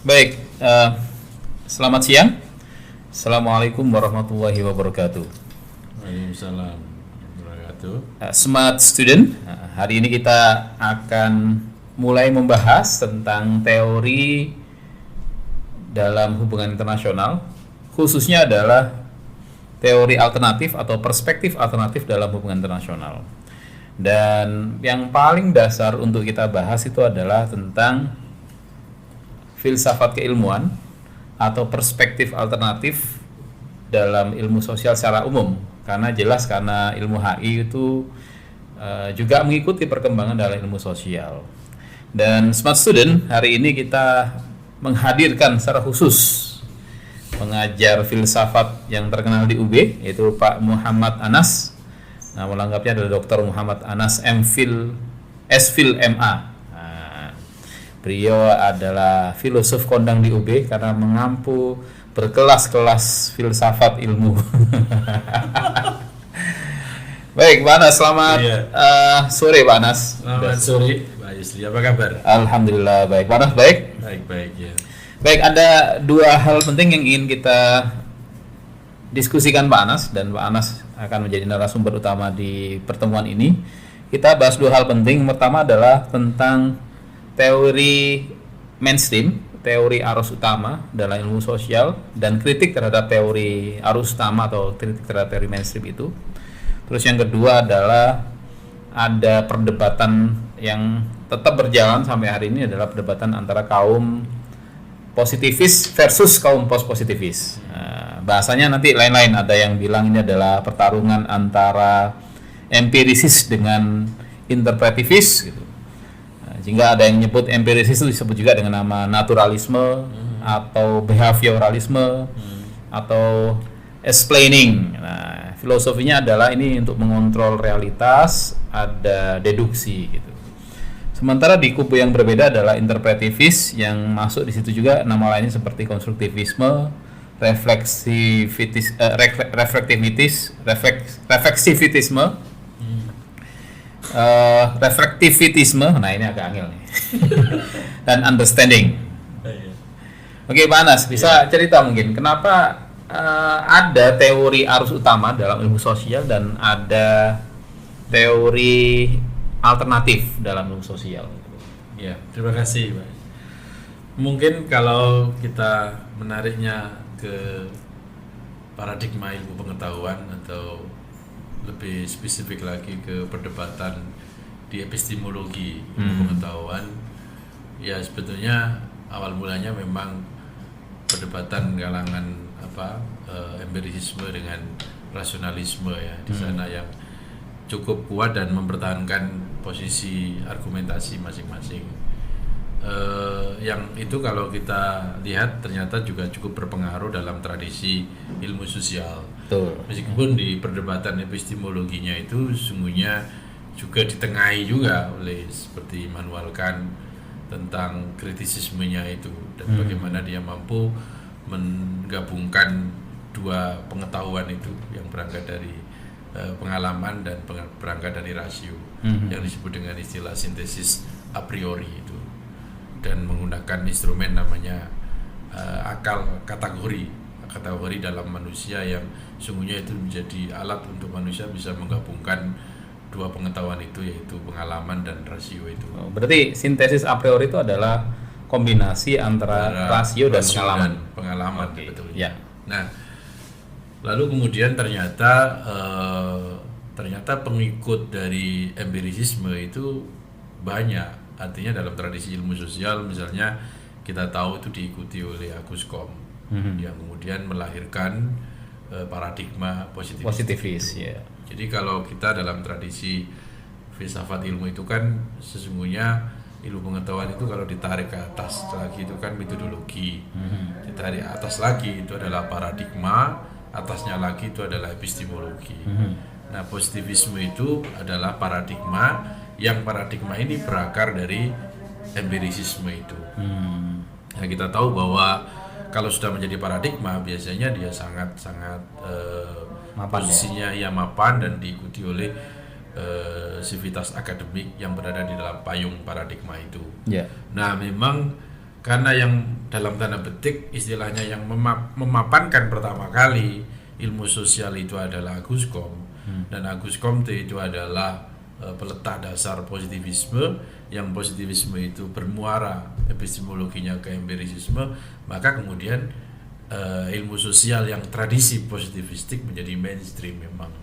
Baik, selamat siang. Assalamualaikum warahmatullahi wabarakatuh. Waalaikumsalam warahmatullahi wabarakatuh. Smart Student, hari ini kita akan mulai membahas tentang teori dalam hubungan internasional, khususnya adalah teori alternatif atau perspektif alternatif dalam hubungan internasional. Dan yang paling dasar untuk kita bahas itu adalah tentang filsafat keilmuan atau perspektif alternatif dalam ilmu sosial secara umum, karena jelas karena ilmu HI itu juga mengikuti perkembangan dalam ilmu sosial. Dan Smart Student, hari ini kita menghadirkan secara khusus pengajar filsafat yang terkenal di UB, yaitu Pak Muhammad Anas. Nama lengkapnya adalah Dr. Muhammad Anas MPhil SPhil MA. Beliau adalah filosof kondang di UB karena mengampu berkelas-kelas filsafat ilmu. Baik, Pak Anas, selamat sore, Pak Anas. Selamat sore, Pak Yusri. Apa kabar? Alhamdulillah baik. Pak Anas baik? Baik ya. Baik, ada dua hal penting yang ingin kita diskusikan, Pak Anas, dan Pak Anas akan menjadi narasumber utama di pertemuan ini. Kita bahas dua hal penting. Pertama adalah tentang teori mainstream, teori arus utama dalam ilmu sosial, dan kritik terhadap teori arus utama atau kritik terhadap teori mainstream itu. Terus yang kedua adalah ada perdebatan yang tetap berjalan sampai hari ini, adalah perdebatan antara kaum positivis versus kaum post positivis. Bahasanya nanti lain-lain, ada yang bilang ini adalah pertarungan antara empirisis dengan interpretivis gitu. Sehingga ada yang menyebut empirisis itu disebut juga dengan nama naturalisme atau behavioralisme atau explaining. Nah, filosofinya adalah ini untuk mengontrol realitas, ada deduksi gitu. Sementara di kubu yang berbeda adalah interpretivis, yang masuk di situ juga nama lainnya seperti konstruktivisme, refleksivitisme, reflektivitisme, nah ini agak angel nih, dan understanding. Oke, Pak Anas, bisa cerita mungkin kenapa ada teori arus utama dalam ilmu sosial dan ada teori alternatif dalam ilmu sosial? Ya, terima kasih, Pak. Mungkin kalau kita menariknya ke paradigma ilmu pengetahuan atau lebih spesifik lagi ke perdebatan di epistemologi ilmu pengetahuan, ya sebetulnya awal mulanya memang perdebatan kalangan empirisisme dengan rasionalisme ya, di sana yang cukup kuat dan mempertahankan posisi argumentasi masing-masing. Yang itu kalau kita lihat ternyata juga cukup berpengaruh dalam tradisi ilmu sosial. Betul. Meskipun di perdebatan epistemologinya itu sesungguhnya juga ditengahi juga oleh seperti Immanuel Kant tentang kritisismenya itu, dan bagaimana dia mampu menggabungkan dua pengetahuan itu yang berangkat dari pengalaman dan berangkat dari rasio, yang disebut dengan istilah sintesis a priori itu, dan menggunakan instrumen namanya akal kategori dalam manusia, yang sungguhnya itu menjadi alat untuk manusia bisa menggabungkan dua pengetahuan itu, yaitu pengalaman dan rasio itu. Berarti sintesis a priori itu adalah kombinasi antara rasio dan pengalaman. Okay. Betul. Ya. Nah, lalu kemudian ternyata pengikut dari empirisisme itu banyak. Artinya dalam tradisi ilmu sosial misalnya kita tahu itu diikuti oleh Auguste Comte, yang kemudian melahirkan paradigma positivis. Ya. Jadi kalau kita dalam tradisi filsafat ilmu itu kan sesungguhnya ilmu pengetahuan itu kalau ditarik ke atas lagi itu kan metodologi, ditarik atas lagi itu adalah paradigma, atasnya lagi itu adalah epistemologi. Nah, positivisme itu adalah paradigma, yang paradigma ini berakar dari empirisisme itu. Nah, kita tahu bahwa kalau sudah menjadi paradigma biasanya dia sangat posisinya ya mapan dan diikuti oleh sivitas akademik yang berada di dalam payung paradigma itu. Yeah. Nah, memang Karena yang dalam tanda petik istilahnya yang memapankan pertama kali ilmu sosial itu adalah Auguste Comte, dan Auguste Comte itu adalah peletak dasar positivisme, yang positivisme itu bermuara epistemologinya ke empirisisme, maka kemudian ilmu sosial yang tradisi positivistik menjadi mainstream memang.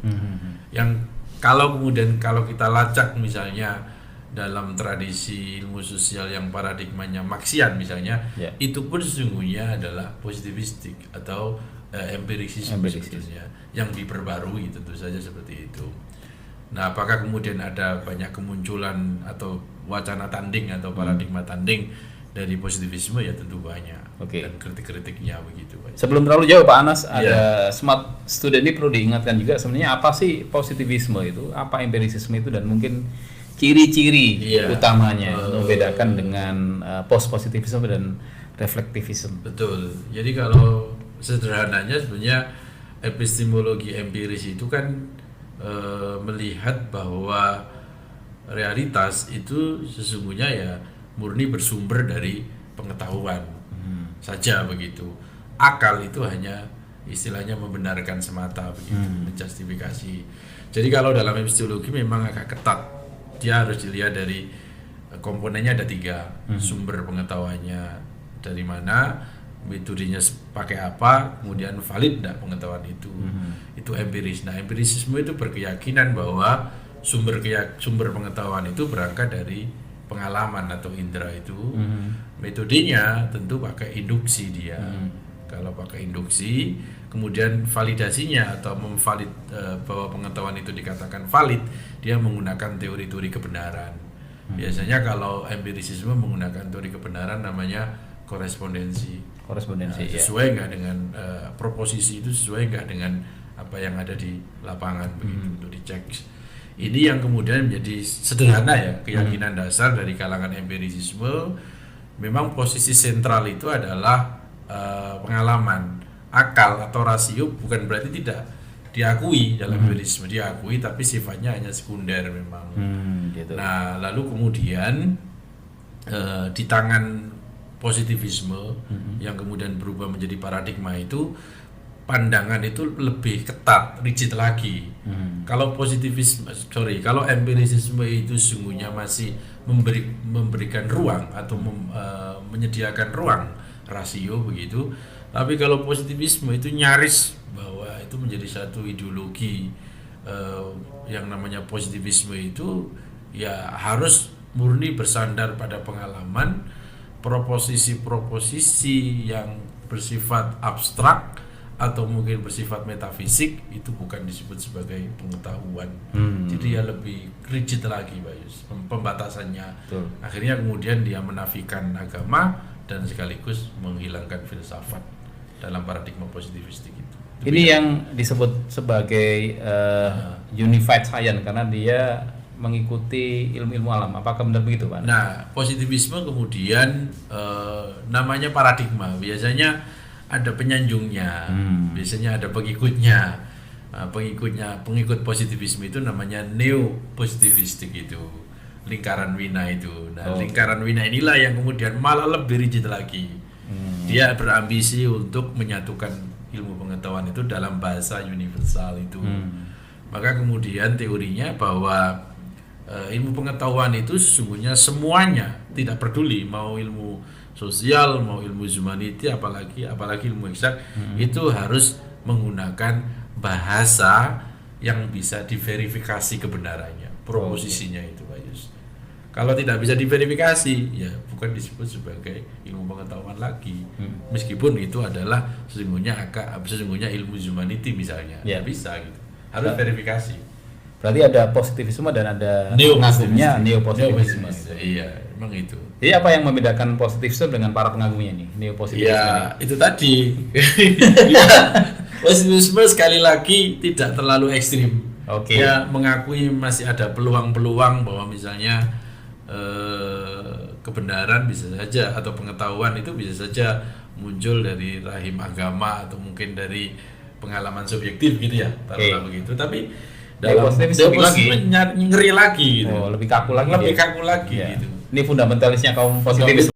Yang kalau kita lacak misalnya dalam tradisi ilmu sosial yang paradigmanya Marxian misalnya, itu pun sesungguhnya adalah positivistik atau empirisisme sebetulnya yang diperbarui, tentu saja seperti itu. Nah, apakah kemudian ada banyak kemunculan atau wacana tanding atau paradigma tanding dari positivisme? Ya tentu banyak. Dan kritik-kritiknya begitu. Sebelum terlalu jauh Pak Anas, ada smart student ini perlu diingatkan juga sebenarnya apa sih positivisme itu, apa empirisisme itu, dan mungkin ciri-ciri utamanya membedakan dengan post-positivisme dan reflektivisme. Betul. Jadi kalau sederhananya sebenarnya epistemologi empiris itu kan melihat bahwa realitas itu sesungguhnya ya murni bersumber dari pengetahuan saja begitu. Akal itu hanya istilahnya membenarkan semata begitu, menjustifikasi. Jadi kalau dalam epistemologi memang agak ketat. Dia harus dilihat dari komponennya ada 3, sumber pengetahuannya dari mana, metodenya pakai apa, kemudian valid tidak pengetahuan itu. Itu empiris. Nah, empirisisme itu berkeyakinan bahwa sumber pengetahuan itu berangkat dari pengalaman atau indera itu. Metodenya tentu pakai induksi dia. Kalau pakai induksi, kemudian validasinya atau memvalid bahwa pengetahuan itu dikatakan valid, dia menggunakan teori-teori kebenaran. Biasanya kalau empirisisme menggunakan teori kebenaran namanya korespondensi. Sesuai nggak dengan proposisi itu, sesuai nggak dengan apa yang ada di lapangan begitu untuk dicek. Ini yang kemudian menjadi sederhana ya keyakinan dasar dari kalangan empirisisme. Memang posisi sentral itu adalah pengalaman. Akal atau rasio bukan berarti tidak diakui dalam empirisisme, diakui tapi sifatnya hanya sekunder memang. Gitu. Nah, lalu kemudian di tangan positivisme yang kemudian berubah menjadi paradigma itu, pandangan itu lebih ketat, rigid lagi. Kalau kalau empirisisme itu sungguhnya masih memberikan ruang atau menyediakan ruang rasio begitu. Tapi kalau positivisme itu nyaris bahwa itu menjadi satu ideologi, yang namanya positivisme itu ya harus murni bersandar pada pengalaman, proposisi-proposisi yang bersifat abstrak atau mungkin bersifat metafisik itu bukan disebut sebagai pengetahuan. Jadi ya lebih rigid lagi, Bayus, pembatasannya. Akhirnya kemudian dia menafikan agama dan sekaligus menghilangkan filsafat dalam paradigma positivistik itu. Ini yang disebut sebagai unified science karena dia mengikuti ilmu-ilmu alam. Apakah benar begitu, Pak? Nah, positivisme kemudian namanya paradigma. Biasanya ada penyanjungnya, biasanya ada pengikutnya. Pengikut positivisme itu namanya neo-positivistik itu, lingkaran Wina itu. Nah, lingkaran Wina inilah yang kemudian malah lebih rigid lagi. Dia berambisi untuk menyatukan ilmu pengetahuan itu dalam bahasa universal itu. Maka kemudian teorinya bahwa ilmu pengetahuan itu sesungguhnya semuanya, tidak peduli mau ilmu sosial, mau ilmu humanity, apalagi ilmu eksak, itu harus menggunakan bahasa yang bisa diverifikasi kebenarannya, proposisinya itu, Bayus. Kalau tidak bisa diverifikasi, ya bukan disebut sebagai ilmu pengetahuan lagi. Meskipun itu adalah sesungguhnya ilmu humanity misalnya, ya bisa gitu. Harus verifikasi. Berarti ada positivisme dan ada pengagumnya neo-positivisme. Iya, memang itu. Jadi apa yang membedakan positivisme dengan para pengagumnya nih, neo-positivisme? Ya, itu tadi. Positivisme sekali lagi tidak terlalu ekstrim. Dia mengakui masih ada peluang-peluang bahwa misalnya kebenaran bisa saja atau pengetahuan itu bisa saja muncul dari rahim agama atau mungkin dari pengalaman subjektif gitu ya, taruhlah begitu. Tapi dalam positivisme ngeri lagi gitu. Lebih kaku lagi. Gitu. Ini fundamentalisnya kaum positivis.